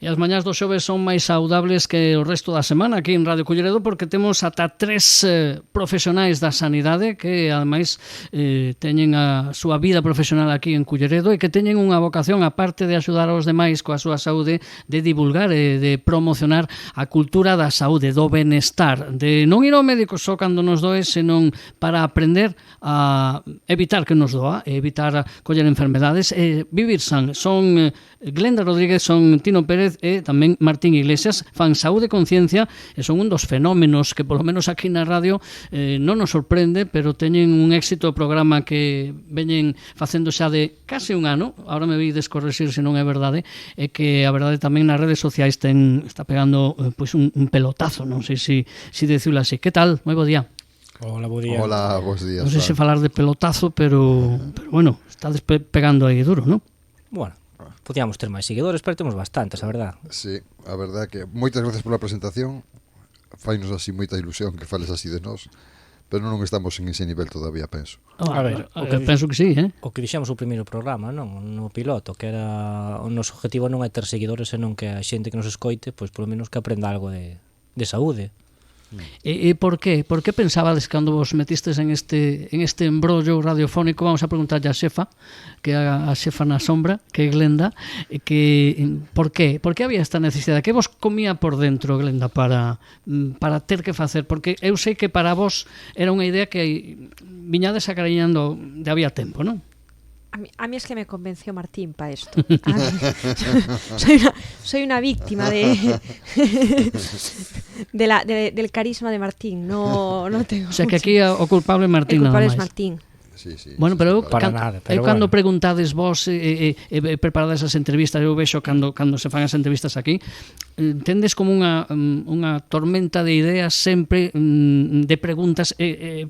E as mañás do xoves son máis saudables que o resto da semana aquí en Radio Culleredo porque temos ata 3 profesionais da sanidade que ademais teñen a súa vida profesional aquí en Culleredo e que teñen unha vocación, aparte de axudar aos demais coa súa saúde, de divulgar e de promocionar a cultura da saúde, do benestar, de non ir ao médico só cando nos doe, senón para aprender a evitar que nos doa, evitar a coller enfermedades e vivir san. Son Glenda Rodríguez, son Tino Pérez e tamén Martín Iglesias, fan saúde e conciencia e son un dos fenómenos que polo menos aquí na radio non nos sorprende, pero teñen un éxito o programa que veñen facendo xa de case un ano. Ahora me veis descorrexir se non é verdade, e que a verdade tamén nas redes sociais está pegando pois un pelotazo, non sei se decirlo así. Que tal? Moi bo día. Hola, bo día. Hola, bos días. Non sei se falar de pelotazo, pero bueno, está pegando aí duro, non? Bueno, podíamos ter máis seguidores, pero temos bastantes, a verdad. Sí, a verdad que moitas gracias pola presentación. Fainos así moita ilusión que fales así de nós, pero non estamos en ese nivel todavía, penso. A ver, penso que sí, o que dixemos o primeiro programa, non? No piloto, que era o noso objetivo non é ter seguidores, senón que a xente que nos escoite, pois polo menos que aprenda algo de saúde. E por qué? Por que pensabades cando vos metistes en este embrollo radiofónico? Vamos a preguntarlle a xefa, que é a xefa na sombra, que é Glenda, que por qué? Por que había esta necesidade? Que vos comía por dentro, Glenda, para ter que facer? Porque eu sei que para vos era unha idea que viñades acariñando de había tempo, non? A mí es que me convenció Martín para esto. Soy una víctima del carisma de Martín. No tengo. O sea que aquí o culpable é Martín. El culpable nada máis. es Martín. Sí, bueno, pero cando bueno. preguntades vos e preparades as entrevistas, eu vexo cando se fan as entrevistas aquí, tendes como unha tormenta de ideas sempre, de preguntas,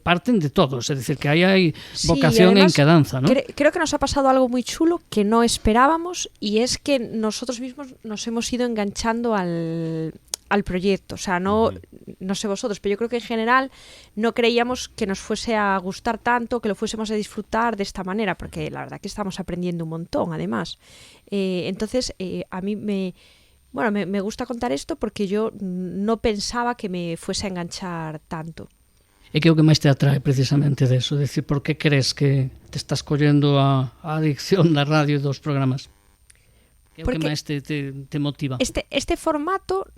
parten de todos, é dicir, que aí hai vocación en quedanza, ¿no? Creo que nos ha pasado algo muy chulo que no esperábamos, y es que nosotros mismos nos hemos ido enganchando al proyecto. O sea, no sé vosotros, pero yo creo que en general no creíamos que nos fuese a gustar tanto, que lo fuésemos a disfrutar de esta manera, porque la verdad que estamos aprendiendo un montón, además. Entonces, a mí me gusta contar esto porque yo no pensaba que me fuese a enganchar tanto. E que é o que máis te atrae precisamente de eso? Decir, por que crees que te estás collendo a adicción da radio e dos programas? Que é o que máis te motiva? Este formato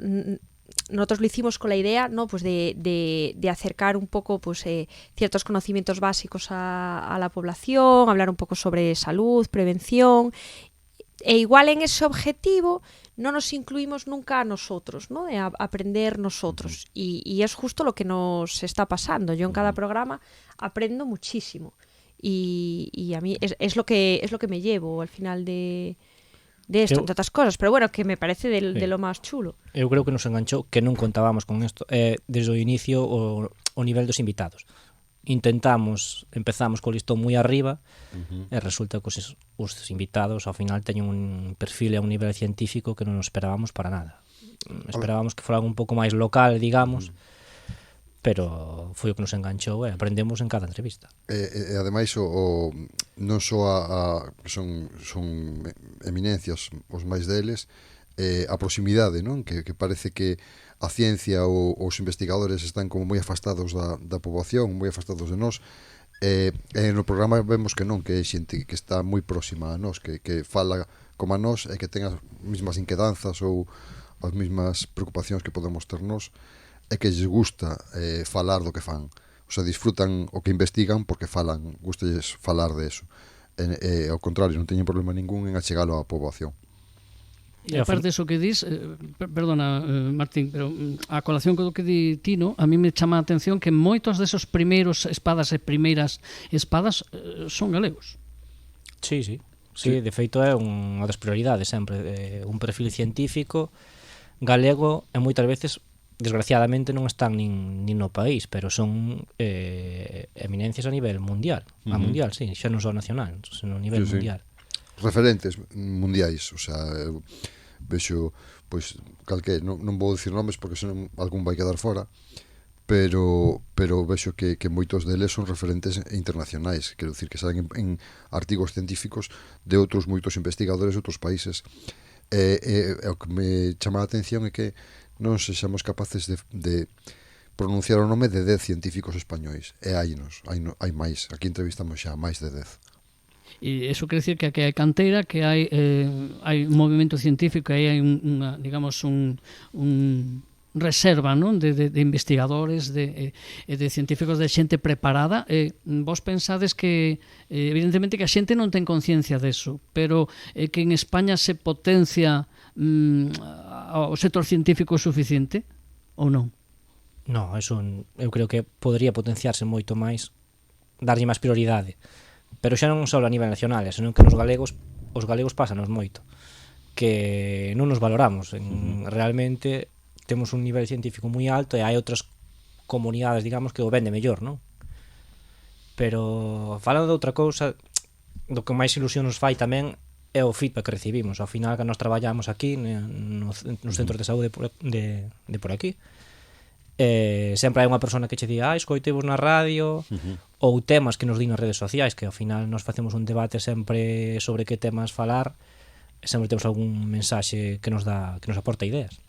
nosotros lo hicimos con la idea, ¿no?, pues de acercar un poco pues ciertos conocimientos básicos a la población, hablar un poco sobre salud, prevención, e igual en ese objetivo no nos incluimos nunca a nosotros, ¿no?, de aprender nosotros, y es justo lo que nos está pasando. Yo en cada programa aprendo muchísimo, y a mí es lo que me llevo al final de esto, entre outras cosas, pero bueno, que me parece de lo máis chulo. Eu creo que nos enganchou que non contábamos con isto desde o inicio o nivel dos invitados. Empezamos co listón moi arriba, e resulta que os invitados ao final teñen un perfil e un nivel científico que non nos esperábamos para nada. Esperábamos que foran un pouco máis local, digamos, pero foi o que nos enganchou e aprendemos en cada entrevista. E ademais non só son eminencias os máis deles, a proximidade, non? Que parece que a ciencia ou os investigadores están como moi afastados da poboación, moi afastados de nós, e no programa vemos que non, que é xente que está moi próxima a nós, que fala como a nós e que ten as mesmas inquedanzas ou as mesmas preocupacións que podemos ter nós, e que lles gusta falar do que fan. O sea, disfrutan o que investigan porque falan, gustalles falar de eso. E ao contrario, non teñen problema ningún en achegalo á poboación. E aparte eso que dis, perdona, Martín, pero a colación do que di Tino, a mí me chama a atención que moitos desos primeiros espadas e primeiras espadas son galegos. Sí, de feito é unha das prioridades sempre, un perfil científico galego, e moitas veces desgraciadamente non están nin no país, pero son eminencias a nivel mundial, a mundial, sí, xa non só nacional, senón a nivel mundial. Referentes mundiais, o sea, eu vexo, pois, calqué, non vou dicir nomes porque senón algún vai quedar fora, pero vexo que moitos deles son referentes internacionais, quero dicir que salen en artigos científicos de outros moitos investigadores de outros países. O que me chama a atención é que non sexamos capaces de pronunciar o nome de 10 científicos españois. E hai máis. Aquí entrevistamos xa máis de 10. E iso quere decir que aquí hai canteira, que hai un movimento científico, aí hai digamos un reserva, non, de investigadores, de científicos, de xente preparada. Vos pensades que evidentemente que a xente non ten conciencia deso, pero que en España se potencia o sector científico suficiente ou non? No, eso eu creo que podría potenciarse moito máis, darlle máis prioridade. Pero xa non só a nivel nacional, senón que os galegos pásanos moito, que non nos valoramos. Realmente temos un nivel científico moi alto e hai outras comunidades, digamos, que o vende mellor, non? Pero falando de outra cousa, do que máis ilusión nos fai tamén é o feedback que recibimos. Ao final, que nós traballamos aquí nos centros de saúde de por aquí, sempre hai unha persona que che di escoitei-vos na radio, ou temas que nos din nas redes sociais, que ao final nos facemos un debate sempre sobre que temas falar, e sempre temos algún mensaxe que nos aporta ideas.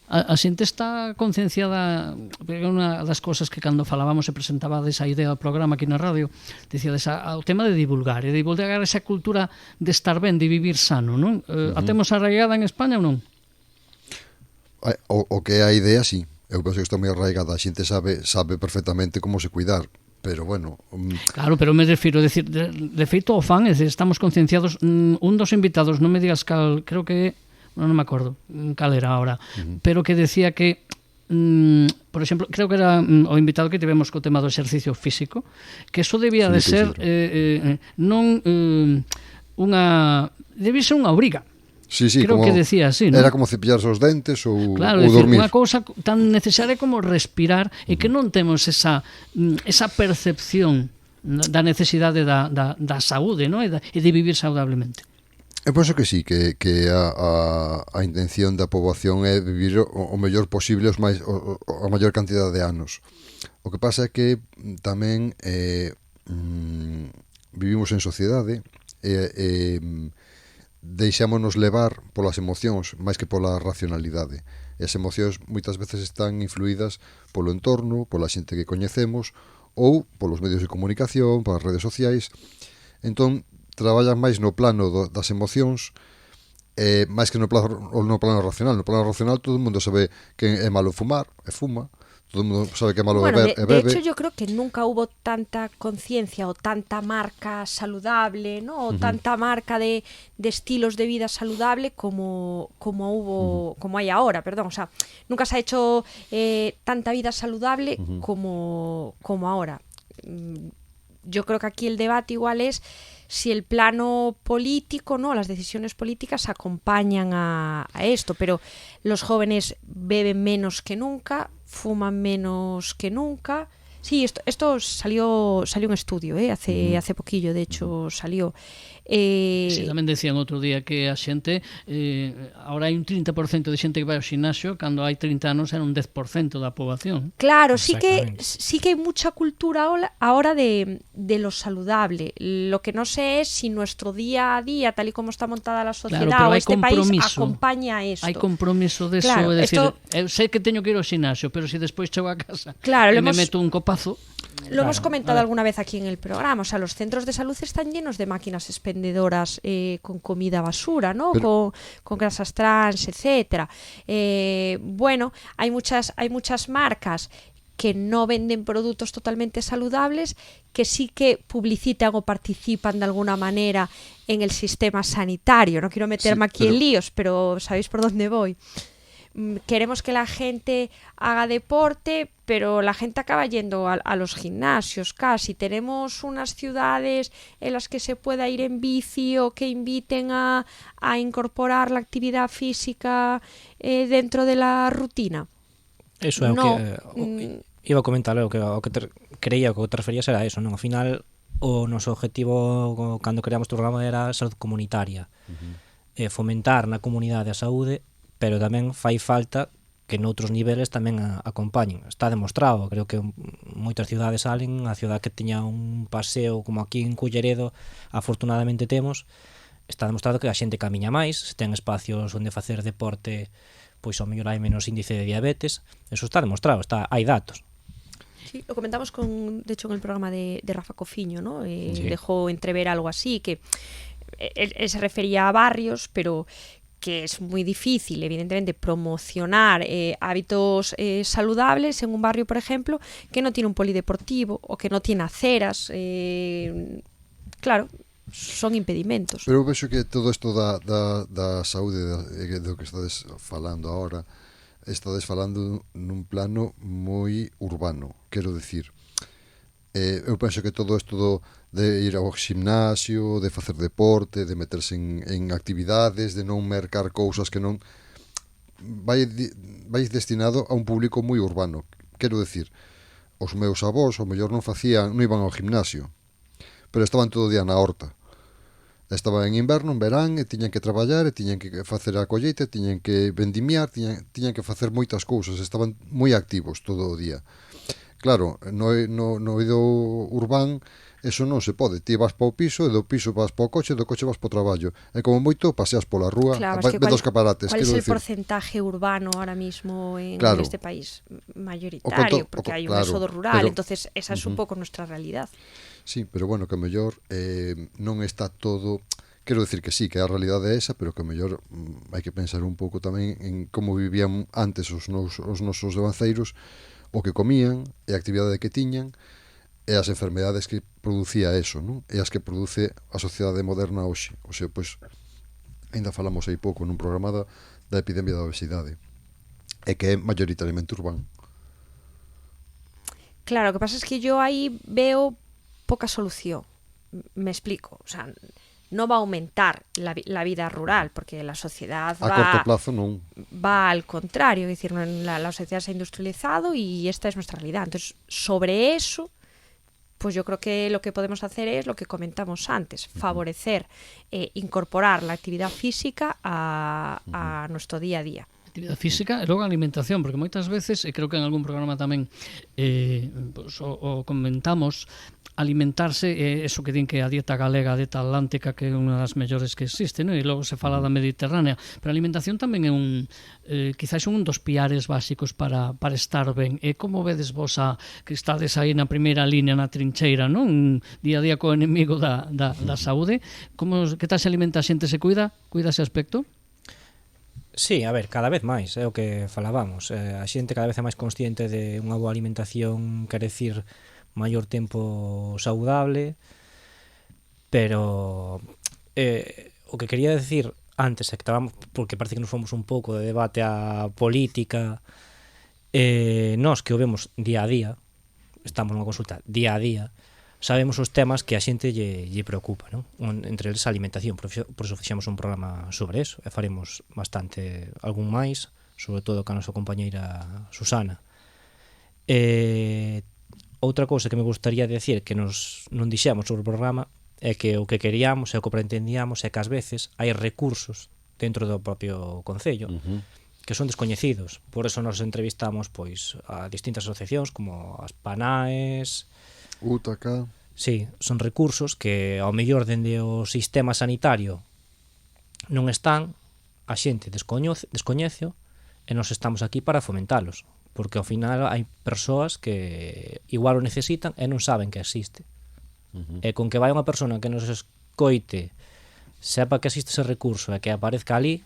A xente está concienciada, porque unha das cousas que cando falábamos e presentabades a idea do programa aquí na radio, dicíades o tema de divulgar esa cultura de estar ben, de vivir sano, non? A temos arraigada en España ou non? O que é a idea, sí. Eu penso que está moi arraigada. A xente sabe perfectamente como se cuidar, pero bueno... Claro, pero me refiro, decir, de feito o fan, é dicir, estamos concienciados. Un dos invitados, non me digas cal, creo que non me acordo cal era ahora, pero que decía que por exemplo, creo que era o invitado que tivemos co tema do exercicio físico, que eso debía de ser non debía ser unha obriga. Sí, creo que decía así, ¿no? Era como cepillarse os dentes ou claro, dormir. Unha cousa tan necesaria como respirar, e que non temos esa percepción da necesidade da saúde, ¿no? E de vivir saudablemente. Eu penso que sí, que a intención da poboación é vivir o mellor posible a maior cantidade de anos. O que pasa é que tamén vivimos en sociedade e deixámonos levar polas emocións máis que pola racionalidade. E as emocións moitas veces están influídas polo entorno, pola xente que coñecemos ou polos medios de comunicación, polas redes sociais. Entón, traballan máis no plano das emocións máis que no plano racional. No plano racional todo o mundo sabe que é malo fumar, e fuma. Todo el mundo sabe que é malo beber, e bebe. De hecho, yo creo que nunca hubo tanta conciencia o tanta marca saludable, ¿no? O tanta marca de estilos de vida saludable como hay ahora, perdón. O sea, nunca se ha hecho tanta vida saludable como ahora. Yo creo que aquí el debate igual es si el plano político, ¿no? Las decisiones políticas acompañan a esto, pero los jóvenes beben menos que nunca, fuman menos que nunca. Sí, esto salió un estudio, hace poquillo, de hecho salió. Sí, tamén decían outro día que a xente ahora hai un 30% de xente que vai ao ximnasio, cando hai 30 anos era un 10% da poboación. Claro, sí que hay mucha cultura ahora de lo saludable. Lo que no sé es si nuestro día a día, tal y como está montada la sociedad, claro, o este país acompaña esto. Hai compromiso de eso, é decir, eu sei que teño que ir ao ximnasio, pero se despois chego a casa e me meto un copazo. Lo hemos comentado alguna vez aquí en el programa, o sea, los centros de salud están llenos de máquinas expendedoras con comida basura, ¿no? Con grasas trans, etcétera. Bueno, hay muchas marcas que no venden productos totalmente saludables, que sí que publicitan o participan de alguna manera en el sistema sanitario. No quiero meterme aquí en líos, pero sabéis por dónde voy. Queremos que la gente haga deporte, pero la gente acaba yendo a los gimnasios casi. Tenemos unas ciudades en las que se pueda ir en bici o que inviten a incorporar la actividad física dentro de la rutina. Eso é o que iba a comentar, o que creía que te referías era eso, non? Ao final o noso objetivo cando creamos o programa era a saúde comunitaria, fomentar na comunidade a saúde, pero tamén fai falta que noutros niveles tamén acompañen. Está demostrado, creo que moitas cidades salen, a cidade que tiña un paseo como aquí en Culleredo, afortunadamente temos, está demostrado que a xente camiña máis, se ten espacios onde facer deporte, pois ao mellor hai menos índice de diabetes. Eso está demostrado, hai datos. Sí, lo comentamos de hecho en el programa de Rafa Cofiño, ¿no? Sí. Dejó entrever algo así, que él se refería a barrios, pero que es muy difícil, evidentemente, promocionar hábitos saludables en un barrio, por ejemplo, que no tiene un polideportivo o que no tiene aceras. Claro, son impedimentos. Pero eu vexo que todo isto da saúde do que estades falando agora, estades falando nun plano moi urbano, quero decir. Eu penso que todo isto de ir ao gimnasio, de facer deporte, de meterse en actividades, de non mercar cousas que non vai destinado a un público moi urbano. Quero decir, os meus avós ao mellor non iban ao gimnasio, pero estaban todo o día na horta. Estaban en inverno, en verán, e tiñan que traballar, e tiñan que facer a colleita, tiñan que vendimiar, tiñan que facer moitas cousas, estaban moi activos todo o día. Claro, no eido urbán eso non se pode. Ti vas para o piso, e do piso vas para o coche, e do coche vas para o traballo. E como moito paseas pola rúa, claro, ves dos escaparates. ¿Cuál es el porcentaje urbano ahora mismo en este país? Mayoritario, porque hai un éxodo rural, entonces esa es un pouco nuestra realidad. Sí, pero bueno, que a mellor non está todo... Quero decir que sí, que a realidade é esa, pero que a mellor hai que pensar un pouco tamén en como vivían antes os nosos devanceiros, o que comían, e a actividade que tiñan, e as enfermedades que producía eso, non? E as que produce a sociedade moderna hoxe. O sea, pois, ainda falamos aí pouco nun programa da epidemia da obesidade, e que é mayoritariamente urbán. Claro, o que pasa es que yo aí veo poca solución. Me explico. O sea, no va a aumentar la vida rural, porque la sociedad a corto plazo non. Va al contrario, es decir, la sociedad se ha industrializado y esta es nuestra realidad. Entonces, sobre eso, pues yo creo que lo que podemos hacer es lo que comentamos antes, favorecer, incorporar la actividad física a nuestro día a día. Actividade física e logo a alimentación, porque moitas veces, e creo que en algún programa tamén pues, o comentamos, alimentarse, eso que din que a dieta galega, a dieta atlántica, que é unha das mellores que existe, non? E logo se fala da mediterránea, pero a alimentación tamén é quizás un dos piares básicos para estar ben. E como vedes vos que estades aí na primeira línea, na trincheira, non? Día a día co enemigo da saúde, que tal se alimenta a xente, se cuida ese aspecto? Sí, a ver, cada vez máis, é o que falábamos. A xente cada vez é máis consciente de unha boa alimentación, quer decir, maior tempo saudable, pero o que quería decir antes é que estábamos, porque parece que nos fomos un pouco de debate a política, nós que o vemos día a día, estamos nunha consulta día a día, sabemos os temas que a xente lle preocupa, non? Entre eles a alimentación, por iso fixemos un programa sobre eso, e faremos bastante algún máis, sobre todo ca nosa compañeira Susana. Outra cousa que me gustaría decir que non dixemos sobre o programa é que o que queríamos e o que pretendíamos é que ás veces hai recursos dentro do propio concello que son descoñecidos. Por eso nos entrevistamos pois a distintas asociacións como as PANAES, UTACA. Sí, son recursos que ao mellor dende o sistema sanitario non están, a xente descoñece e nos estamos aquí para fomentalos, porque ao final hai persoas que igual o necesitan e non saben que existe. E con que vai unha persona que nos escoite, sepa que existe ese recurso e que aparezca ali,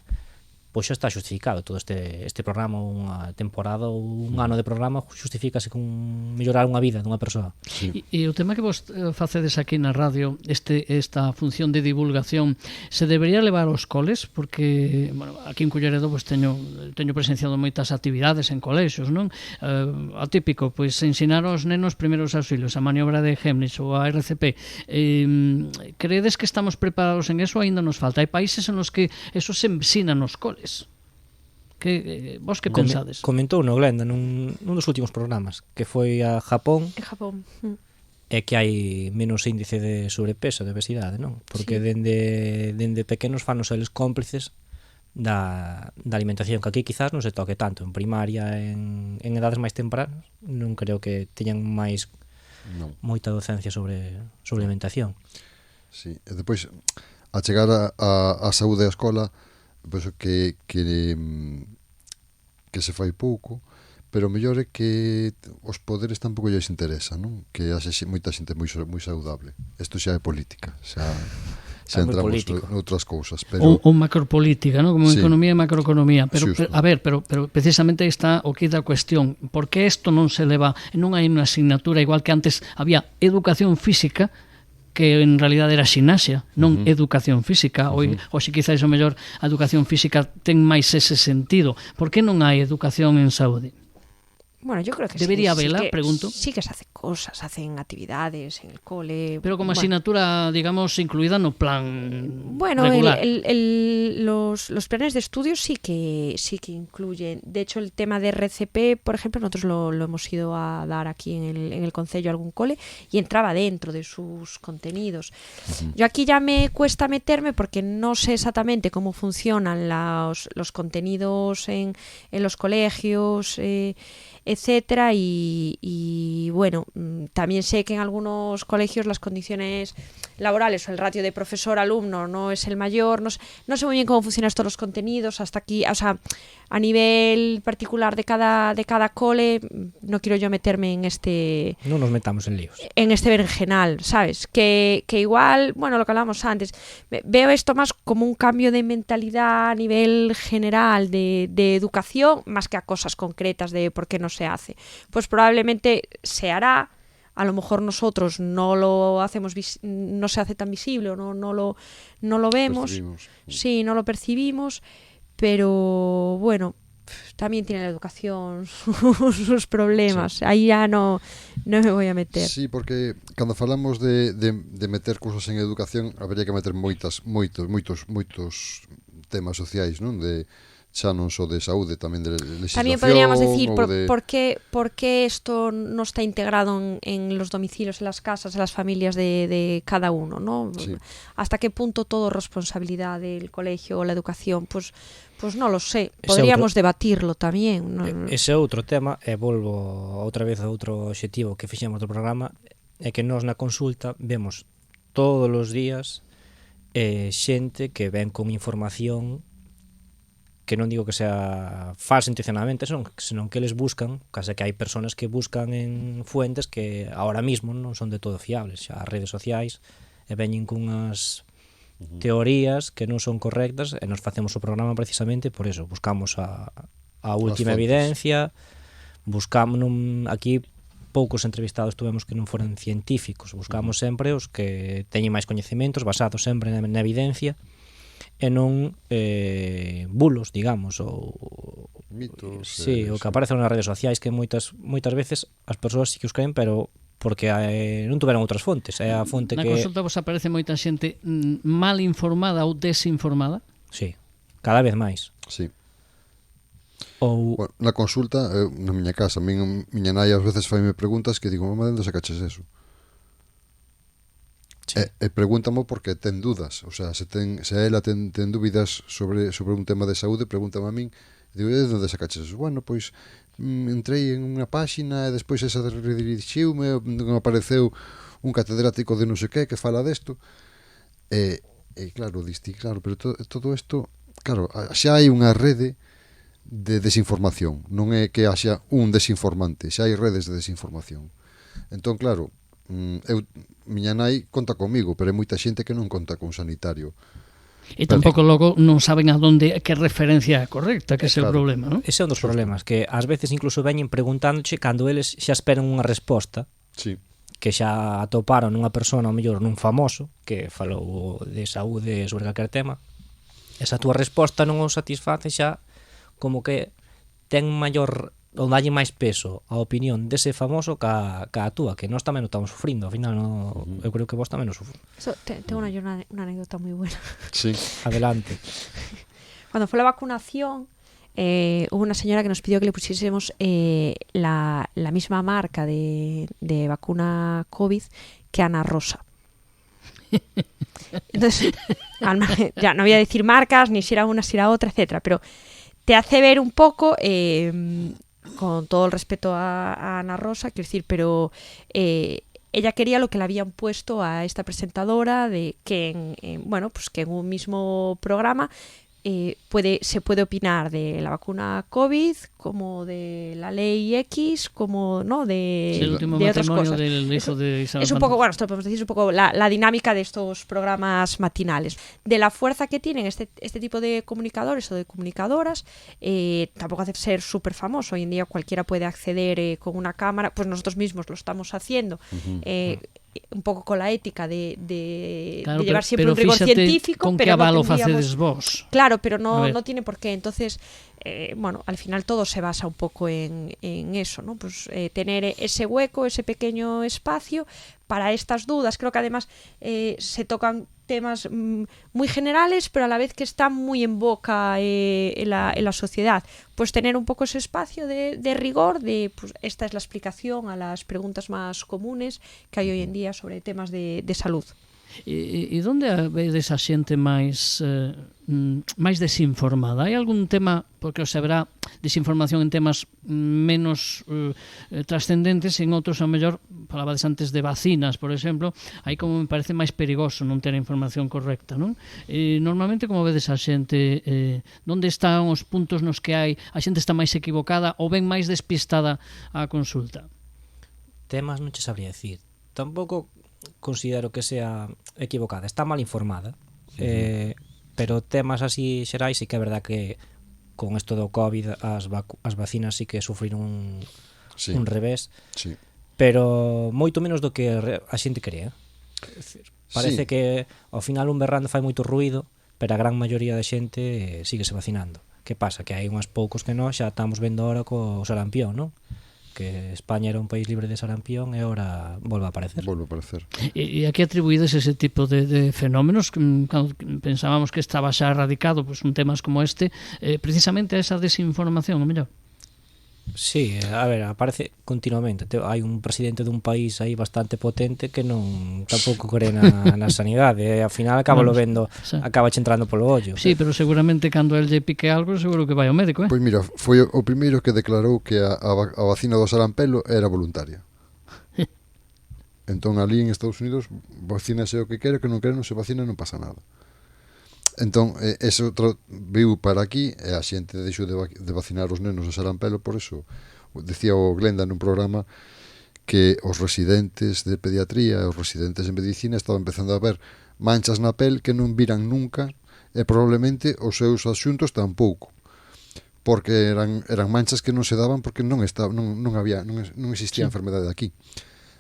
pois xa está xustificado todo este programa, unha temporada ou un ano de programa xustifícase con mellorar unha vida dunha persoa. Sí. E o tema que vos facedes aquí na radio, esta función de divulgación, se debería levar aos coles, porque bueno, aquí en Culleredo pues, teño presenciado moitas actividades en colexios, non? Atípico, pois ensinar aos nenos primeiros auxilios, a maniobra de Hemlich ou a RCP. Credes que estamos preparados en eso? Ainda nos falta. Hai países en los que eso se ensina nos coles. Vos que pensades? Comentou no Glenda nun dos últimos programas que foi a Japón. En Japón. É que hai menos índice de sobrepeso, de obesidade, non? Porque sí, dende pequenos fanos eles cómplices da alimentación, que aquí quizás non se toque tanto en primaria, en edades máis tempranas, non creo que teñan máis moita docencia sobre alimentación. Sí, e depois a chegar a saúde da escola, penso que se fai pouco, pero o mellor é que os poderes tampouco lles interesa, non? Que haxe moita xente moi saudable. Isto xa é política, xa entramos noutras cousas, pero ou macropolítica, ¿no? Como economía e macroeconomía, pero pero precisamente aí está o que da cuestión, porque isto non se leva, non hai unha asignatura igual que antes había educación física, que en realidad era ximnasia, non educación física. Hoxe quizás o mellor a educación física ten máis ese sentido. Por que non hai educación en saúde? Bueno, yo creo que debería sí, haberla, sí que, pregunto. Sí que se hacen cosas, hacen actividades en el cole. Pero como asignatura, digamos, incluida no plan regular. Los planes de estudios sí que incluyen. De hecho, el tema de RCP, por ejemplo, nosotros lo hemos ido a dar aquí en el concello a algún cole y entraba dentro de sus contenidos. Yo aquí ya me cuesta meterme porque no sé exactamente cómo funcionan los contenidos en los colegios, etcétera, y bueno, también sé que en algunos colegios las condiciones laborales o el ratio de profesor-alumno no es el mayor, no sé muy bien cómo funcionan estos los contenidos hasta aquí, o sea, a nivel particular de cada cole, no quiero yo meterme en este... No nos metamos en líos. En este berenjenal, ¿sabes? Que igual, bueno, lo que hablábamos antes, veo esto más como un cambio de mentalidad a nivel general de educación, más que a cosas concretas de por qué no se hace. Pues probablemente se hará, a lo mejor nosotros no lo hacemos, no se hace tan visible o no lo vemos, sí, no lo percibimos, pero bueno, también tiene la educación sus problemas. Sí. Aí ya no me voy a meter. Sí, porque cando falamos de meter cousas en educación, habería que meter moitos temas sociais, non? Xa non só de saúde, tamén de legislación. También podríamos decir por qué esto no está integrado en los domicilios, en las casas, en las familias de cada uno, ¿no? Sí. Hasta qué punto todo responsabilidad del colegio o la educación, pues non lo sé. Podríamos debatirlo tamén, ¿no? Ese outro tema, e volvo outra vez a outro obxectivo que fixemos do programa, é que nós na consulta vemos todos os días xente que ven con información que non digo que sea falsa intencionadamente, senón que eles buscan, case que hai persoas que buscan en fuentes que ahora mismo non son de todo fiables, xa as redes sociais e veñen cunhas teorías que non son correctas e nos facemos o programa precisamente por eso, buscamos a última evidencia, buscamos aquí poucos entrevistados tuvemos que non foran científicos, buscamos sempre os que teñen máis coñecementos basados sempre na evidencia e non bulos, digamos, ou mitos, sí, o que aparecen nas redes sociais que moitas veces as persoas sí que os creen, pero porque non tuveron outras fontes. É a fonte na que... Na consulta vos aparece moita xente mal informada ou desinformada? Sí, cada vez máis. Sí. Ou... Bueno, na consulta, na miña casa, miña nai ás veces faime preguntas que digo, mamá, onde sacaches eso? Sí. E pregúntamo porque ten dudas, o sea, se ela ten dúbidas sobre un tema de saúde, pregúntame a min, digo, de onde sacaches eso? Bueno, pois entrei en unha páxina e despois esa redirixiume, apareceu un catedrático de non sei que fala desto, e claro, pero todo isto, claro, xa hai unha rede de desinformación, non é que haxa un desinformante, xa hai redes de desinformación. Entón, claro, miña nai conta comigo, pero hai moita xente que non conta con sanitario. E tampouco logo non saben a donde que referencia é correcta, que é o problema, non? Ese é un dos problemas, que ás veces incluso veñen preguntándoche cando eles xa esperan unha resposta. Sí. Que xa atoparon nunha persona, ou mellor nun famoso, que falou de saúde sobre calquer tema. Esa túa resposta non o satisface xa, como que ten maior ou dalle máis peso a opinión dese famoso ca a túa, que nós tamén o estamos sufrindo, ao final eu creo que vos tamén o sufro. Tengo una anécdota muy buena. Sí. Adelante. Cuando fue la vacunación, hubo una señora que nos pidió que le pusiésemos la misma marca de vacuna COVID que Ana Rosa. Entonces, ya no voy a decir marcas, ni si era una, si era otra, etcétera, pero te hace ver un poco, con todo el respeto a Ana Rosa, quiero decir, pero ella quería lo que le habían puesto a esta presentadora, de que que en un mismo programa se puede opinar de la vacuna COVID, como de la ley X, como de, el último de otras matrimonio cosas. del hijo de Isabel Es un poco, bueno, esto podemos decir, es un poco la dinámica de estos programas matinales. De la fuerza que tienen este tipo de comunicadores o de comunicadoras, tampoco hace ser súper famoso. Hoy en día cualquiera puede acceder con una cámara, pues nosotros mismos lo estamos haciendo. Un pouco cola ética de claro, llevar siempre pero un rigor científico, con pero que avalo no tendríamos... facedes vos. Claro, pero no tiene por qué. Entonces, al final todo se basa un poco en eso, ¿no? Pues tener ese hueco, ese pequeño espacio para estas dudas. Creo que además se tocan temas muy generales, pero a la vez que están muy en boca en la sociedad. Pues tener un poco ese espacio de rigor, pues esta es la explicación a las preguntas más comunes que hay hoy en día sobre temas de salud. E onde vedes a xente máis desinformada? Hai algún tema, porque se haberá desinformación en temas menos trascendentes, en outros, ao mellor, falabades antes de vacinas, por exemplo, aí como me parece máis perigoso non ter a información correcta, non? Normalmente, como vedes a xente, onde están os puntos nos que a xente está máis equivocada ou ben máis despistada á consulta? Temas non che sabría decir. Tampouco considero que sea equivocada, está mal informada, pero temas así xerais sí que é verdad que con isto do COVID as vacinas sí que sufriron un revés, pero moito menos do que a xente cree. Parece que ao final un berrando fai moito ruído, pero a gran maioría da xente síguese vacinando. Que pasa? Que hai unhas poucos que nós xa estamos vendo ahora co sarampión, non? Que España era un país libre de sarampión e ahora volve a aparecer. E a que atribuídes ese tipo de fenómenos? Cando pensábamos que estaba xa erradicado, pues, un temas como este, precisamente a esa desinformación, o mellor? Sí, a ver, aparece continuamente. Hai un presidente dun país aí bastante potente que non tampouco cree na sanidade, e ao final acaba lo vendo, acaba entrando polo ollo. Sí, pero seguramente cando el lle pique algo, seguro que vai ao médico, Pois mira, foi o primeiro que declarou que a vacina do sarampelo era voluntaria. Entón ali en Estados Unidos vacínase o que quere, que non quere, non se vacina, non pasa nada. Entón, ese outro viu para aquí e a xente deixou de vacinar os nenos de sarampelo. Por eso decía o Glenda nun programa que os residentes de pediatría e os residentes en medicina estaban empezando a ver manchas na pel que non viran nunca, e probablemente os seus asuntos tampouco, porque eran manchas que non se daban porque non existía enfermedade aquí.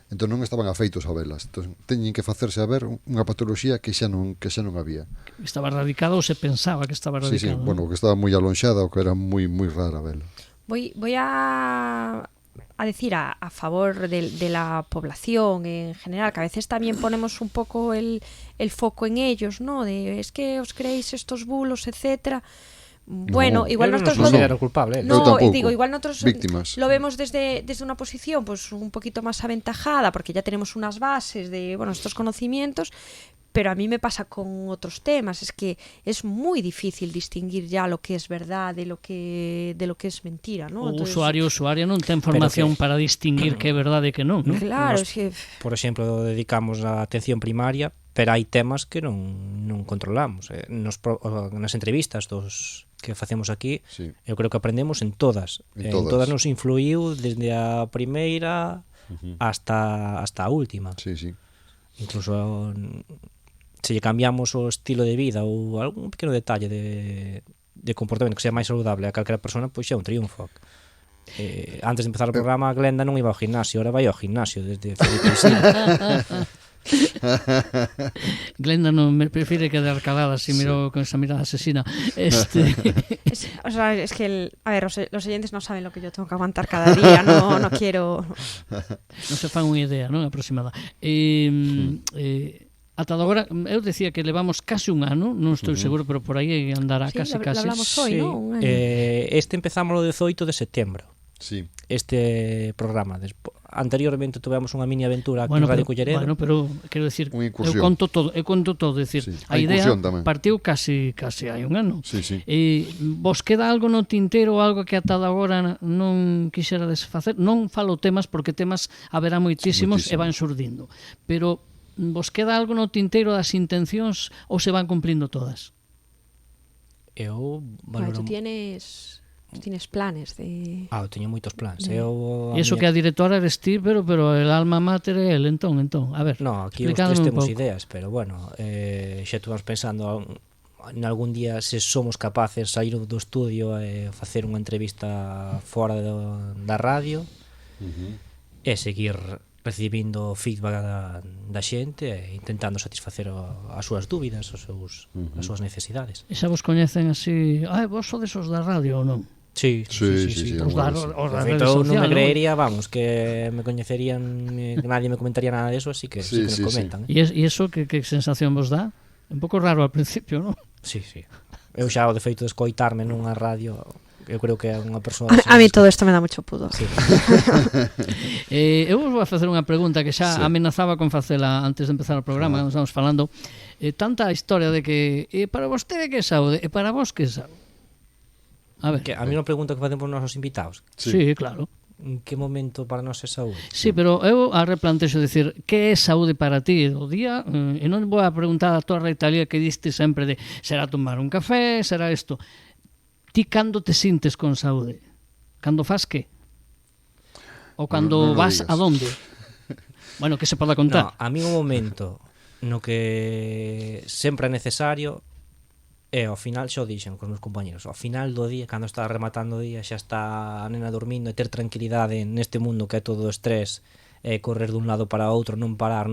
Entón non estaban afeitos a velas. Entón teñen que facerse a ver unha patoloxía que xa non había. Estaba erradicada ou se pensaba que estaba erradicada. Sí, bueno, que estaba moi alonxada ou que era moi moi rara a vela. Voy a decir a favor de la población en general, que a veces también ponemos un poco el foco en ellos, ¿no? De es que os creéis estos bulos, etcétera. Bueno, igual nosotros igual nosotros víctimas. Lo vemos desde una posición pues un poquito más aventajada, porque ya tenemos unas bases de estos conocimientos, pero a mí me pasa con otros temas, es que es muy difícil distinguir ya lo que es verdad de lo que es mentira, ¿no? O usuaria non ten formación para distinguir que é verdade e que non, ¿no? Claro, es que... Por exemplo, dedicamos a atención primaria, pero hai temas que non controlamos. Nas entrevistas que facemos aquí, sí, eu creo que aprendemos en todas. En todas nos influiu desde a primeira hasta a última. Sí, sí. Incluso se lle cambiamos o estilo de vida ou algún pequeno detalle de comportamento que sea máis saludable a calquera persona, pois xa é un triunfo. Antes de empezar o programa, Glenda non iba ao gimnasio, ahora vai ao gimnasio desde Felipe Isín. Glenda non me prefire quedar calada si miro con esa mirada asesina. Es que los oyentes no saben lo que yo tengo que aguantar cada día, no quiero... Non se fan unha idea, non, aproximada. Ata agora, eu decía que levamos case un ano, non estou seguro, pero por aí andará case. Sí, lo hablamos hoy, sí. ¿no? Este empezamos o 18 de setembro. Sí. este programa. Anteriormente tivemos unha mini aventura aquí en Radio Culleredo. Bueno, pero quero decir, eu conto todo, decir, sí. a idea partiu casi hai un ano. Sí, sí. E vos queda algo no tinteiro, algo que ata agora non quixerades facer? Non falo temas porque temas haberá moitísimos e van surdindo. Pero vos queda algo no tinteiro das intencións ou se van cumplindo todas? Eu valoro... Tú tienes planes de... eu teño moitos plans. E iso que a directora eres ti, pero el alma mater é el, entón. A ver, no, aquí os tres temos ideas, pero bueno, xa estuvamos pensando en algún día se somos capaces de sair do estudio e facer unha entrevista fora da radio e seguir recibindo feedback da xente e intentando satisfacer as súas dúbidas, as súas necesidades. E xa vos coñecen así, vos sodes os da radio ou non? Sí. Os da redes sociales. Non me creería, ¿no? vamos, que me coñecerían, que nadie me comentaría nada de eso, así que sí que nos comentan. E iso que sensación vos dá? Un pouco raro al principio, non? Sí. Eu xa o de feito de escoitarme nunha radio, eu creo que é unha persoa... A mí todo isto me dá mucho pudor. Sí. Eu vos vou a facer unha pregunta que xa amenazaba con facela antes de empezar o programa, nos estamos falando. Tanta historia de que para vostede que é saúde e para vos que é saúde. A ver. A mí unha pregunta que facemos os nosos invitados. Sí, claro. En que momento para nós é saúde? Sí, pero eu a replantexo dicir que é saúde para ti o día, e non vou a preguntar a Torre Italia que diste sempre de será tomar un café, será isto. Ti cando te sintes con saúde? Cando fas que? Ou cando vas a donde? Bueno, que se poda contar. No, a mí un momento no que sempre é necesario e ao final xa o dixen cos meus compañeros, ao final do día, cando está rematando o día, xa está a nena dormindo e ter tranquilidade neste mundo que é todo estrés e correr dun lado para outro, non parar,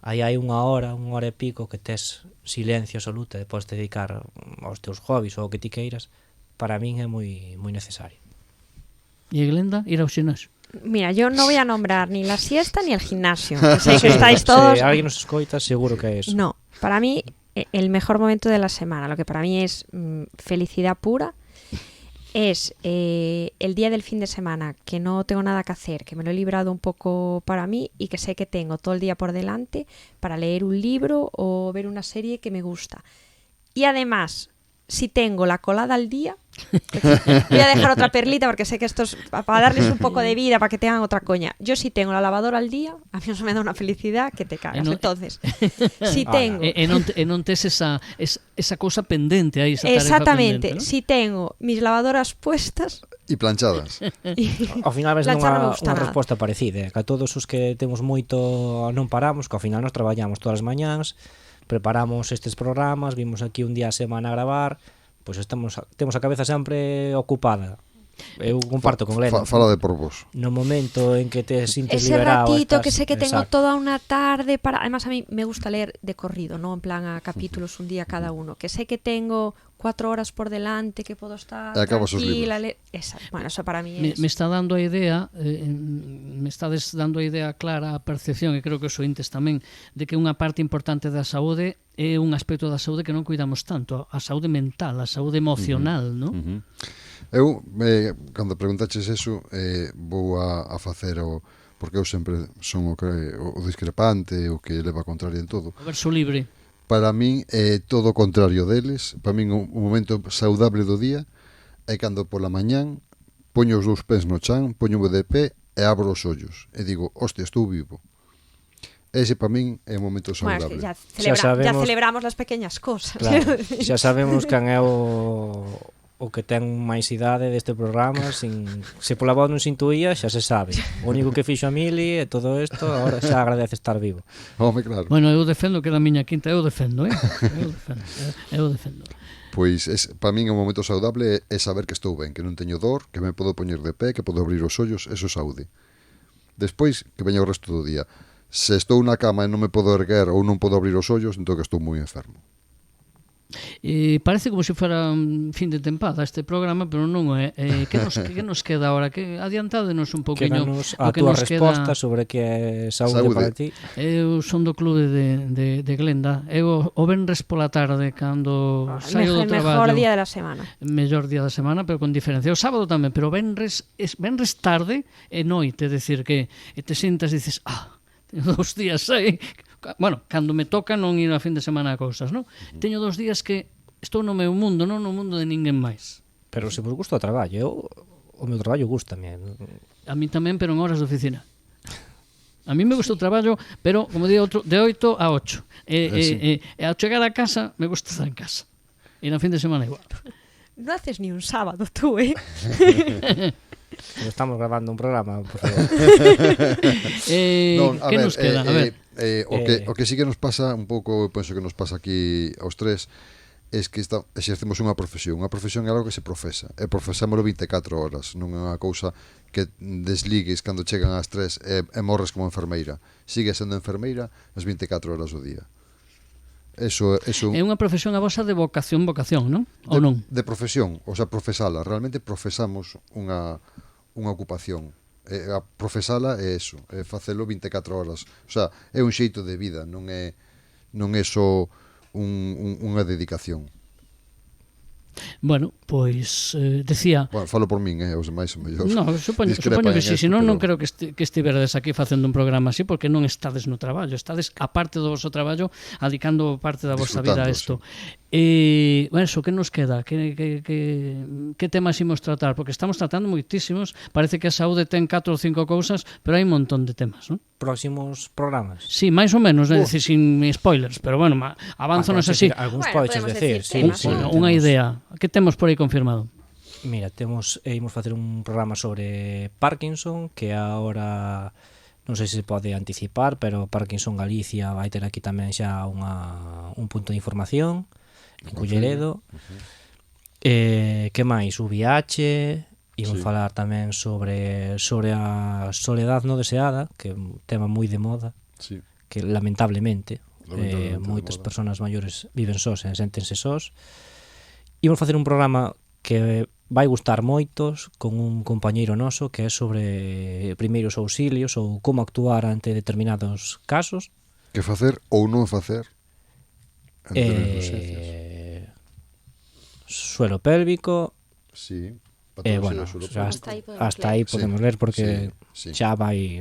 aí hai unha hora e pico que tes silencio absoluto e podes dedicar aos teus hobbies ou o que ti queiras. Para min é moi necesario. E Glenda, ir ao xinasio? Mira, yo no voy a nombrar ni la siesta ni el gimnasio. Sé que estáis todos... Si alguien nos escoita, seguro que é eso. No, para mí el mejor momento de la semana, lo que para mí es felicidad pura, es el día del fin de semana, que no tengo nada que hacer, que me lo he librado un poco para mí y que sé que tengo todo el día por delante para leer un libro o ver una serie que me gusta. Y además, si tengo la colada al día, voy a dejar otra perlita porque sé que esto es para darles un poco de vida, para que tengan otra coña. Yo si tengo la lavadora al día, a mí eso me da una felicidad que te cagas. Entonces, si tengo... non tes esa cousa pendente aí, esa tarefa exactamente, pendente, ¿no? Si tengo mis lavadoras puestas... E planchadas. Ao final ves unha resposta parecida, que a todos os que temos moito non paramos, que ao final nos traballamos todas as mañáns, preparamos estes programas, vimos aquí un día a semana a gravar, pois temos a cabeza sempre ocupada. Eu comparto con Glenda. Fala de por vos. No momento en que te sintes ese liberado, ratito que sé que tengo toda una tarde para... Además a mí me gusta leer de corrido, no en plan a capítulos un día cada uno, que sé que tengo 4 horas por delante, que puedo estar tranquila. Bueno, eso para mí es... Me está dando a idea, me estades dando a idea clara, a percepción, e creo que os ointes tamén, de que unha parte importante da saúde é un aspecto da saúde que non cuidamos tanto, a saúde mental, a saúde emocional, non? Eu, cando preguntaches eso, vou a facer porque eu sempre son o discrepante, o que leva a contraria en todo. O verso libre. Para min é todo o contrario deles. Para min un momento saudable do día é cando pola mañán poño os 2 pés no chan, poñome de pé e abro os ollos e digo, hostia, estou vivo. Ese para min é un momento saudable. Bueno, ya celebramos las pequeñas cosas. Claro, xa sabemos quen é o que ten máis idade deste programa, se pola voz non se intuía, xa se sabe. O único que fixo a Mili e todo isto, agora xa agradece estar vivo. Home, claro. Bueno, eu defendo que da miña quinta, eu defendo. Eu defendo. Pois, para min é un momento saudable é saber que estou ben, que non teño dor, que me podo poñer de pé, que podo abrir os ollos, eso é saúde. Despois, que veña o resto do día. Se estou na cama e non me podo erguer ou non podo abrir os ollos, entón que estou moi enfermo. Parece como se fuera un fin de tempada este programa, pero non é. Que nos queda ahora? Que adiantádenos un poquinho Quédanos o a que túa nos resposta queda. sobre que é saúde para ti. Eu son do clube de Glenda. Eu o venres pola tarde cando saio do traballo. Mejor día de la semana. Mellor día da semana, pero con diferencia. O sábado tamén, pero venres tarde e noite, é dicir que te sentas e dices, teño 2 días aí. Bueno, cando me toca non ir a fin de semana a cousas, non? Teño 2 días que estou no meu mundo, non no mundo de ninguén máis. Pero se vos gusta o traballo, o meu traballo gustame. A mí tamén, pero en horas de oficina. A mí me gusta o traballo, pero, como digo, de 8 a 8. E ao chegar a casa, me gusta estar en casa. E no fin de semana igual. No haces ni un sábado tú, ¿eh? Estamos grabando un programa, por favor. Que nos queda? A ver. O que sí que nos pasa un pouco, penso que nos pasa aquí aos tres, es que exercemos unha profesión é algo que se profesa, e profesámoslo 24 horas, non é unha cousa que desligues cando chegan ás 3 e morres como enfermeira. Sigues sendo enfermeira as 24 horas do día. Eso é unha profesión a vosa de vocación, non? Ou non? De profesión, o sea, profesala. Realmente profesamos unha ocupación. A profesala é eso, é facelo 24 horas. O sea, é un xeito de vida, non é só unha dedicación. Bueno, pois decía... Bueno, falo por min, os demais son mellor. No, supoño que si, senón non creo que estiverdes aquí facendo un programa así, porque non estades no traballo, estades a parte do vosso traballo, adicando parte da vosa vida a isto. E, bueno, que nos queda? Que temas imos tratar? Porque estamos tratando moitísimos, parece que a saúde ten 4 ou 5 cousas, pero hai un montón de temas, non? Próximos programas. Sí, máis ou menos, é dicir, sin spoilers, pero bueno, avánzanos así. Algúns Bueno, podes podemos decir, decir sí. temas, Unha idea. Que temos por aí confirmado? Mira, imos facer un programa sobre Parkinson, que agora non sei se se pode anticipar, pero Parkinson Galicia vai ter aquí tamén xa un punto de información en Culleredo. Que máis? VIH, imos falar tamén sobre a soledad non deseada, que é un tema moi de moda, que lamentablemente moitas persoas maiores viven sós e séntense sós. Imos facer un programa que vai gustar moitos con un compañeiro noso que é sobre primeiros auxilios ou como actuar ante determinados casos. Que facer ou non facer ante emergencias. Suelo pélvico. Sí. Bueno, hasta aí podemos ler porque xa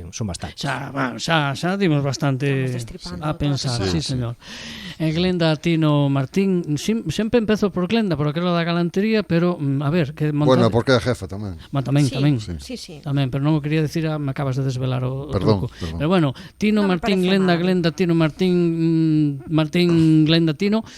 son bastante. Xa dimos bastante a pensar, sí, señor. Glenda, Tino, Martín, sempre empezo por Glenda, por aquilo da galantería, pero a ver, que Bueno, porque é a jefa tamén. Tamén. Sí. Tamén, pero non o quería decir, me acabas de desvelar o Perdón. truco. Pero bueno, Tino, Martín, Glenda, Tino, Martín, Glenda, Tino.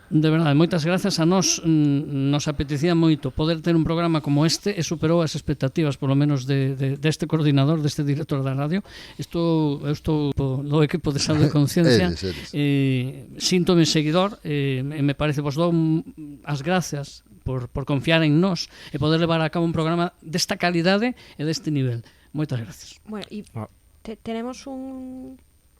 De verdade, moitas grazas a nós. Nos apetecía moito poder ter un programa como este e superou as expectativas, polo menos deste coordinador, deste director da radio. Eu estou do equipo de Saúde e Conciencia. Síntome seguidor e me parece, vos dou as gracias por confiar en nós e poder levar a cabo un programa desta calidade e deste nivel. Moitas gracias. Bueno, y tenemos un...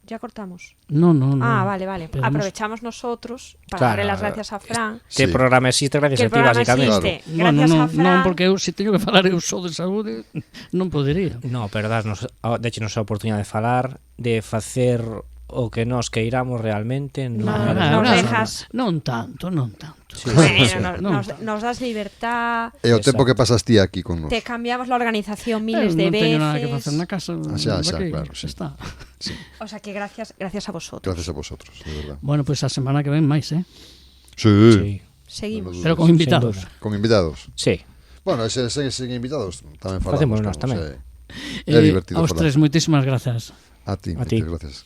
¿Ya cortamos? No. Vale. Aprovechamos nosotros para darle las gracias a Fran. Que programa existe gracias a ti, básicamente. Gracias a Fran. Non, porque se teño que falar eu só de saúde, non podería. No, pero darnos a oportunidade de falar, de facer o que nos queiramos realmente. Nos dejas... Non tanto. Sí, bueno, nos das libertad. E o tempo que pasas ti aquí con nos. Te cambiamos la organización miles de veces. Non teño nada que facer na casa. Xa, claro, sí. Está. Sí. O sea que gracias a vosotros. Gracias a vosotros, de verdad. Bueno, pues a semana que ven máis, Sí. Seguimos. Pero con invitados. Con invitados. Sí. Bueno, sen invitados tamén falamos. Facémonos tamén. É divertido aos falar. tres, moitísimas grazas. A ti, A ti. gracias.